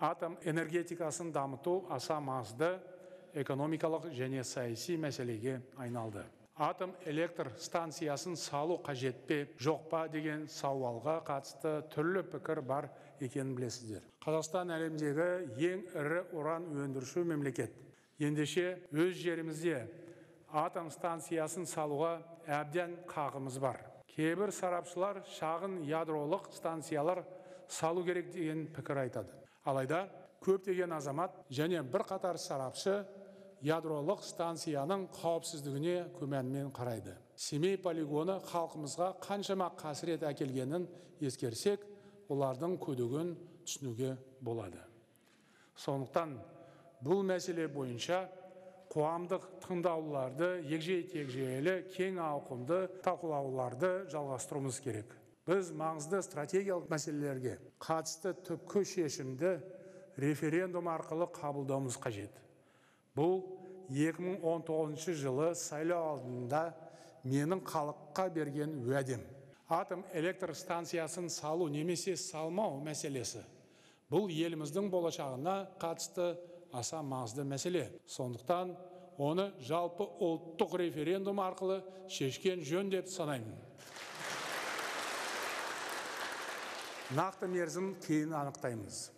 Атом энергетикасын дамыту аса маңызды экономикалық және саяси мәселеге айналды. Атом электр станциясын салу қажет пе, жоқ па деген сауалға қатысты түрлі пікір бар екенін білесіздер. Қазақстан әлемдегі ең ірі уран өндіруші мемлекет. Ендеше өз жерімізде атом станциясын салуға әбден қақымыз бар. Кейбір сарапшылар шағын ядролық станциялар салу керек деген пікір айтады. Алайда көптеген азамат және бір қатар сарапшы ядролық станцияның қауіпсіздігіне күмәнмен қарайды. Семей полигоны халқымызға қаншама қасірет әкелгенін ескерсек, олардың күдігін түсінуге болады. Сондықтан бұл мәселе бойынша қоғамдық тыңдауларды егжей-тегжейлі кең ауқымды талқылауларды жалғастыруымыз керек. Біз маңызды стратегиялық мәселелерге қатысты түпкі шешімді референдум арқылы қабылдауымыз қажет. Бұл 2019 жылы сайлау алдында менің халыққа берген уәдем. Атом электр станциясын салу немесе салмау мәселесі. Бұл еліміздің болашағына қатысты аса маңызды мәселе. Сондықтан оны жалпы ұлттық референдум арқылы шешкен жөн деп санаймын. Нақты мерзім кейін анықтаймыз.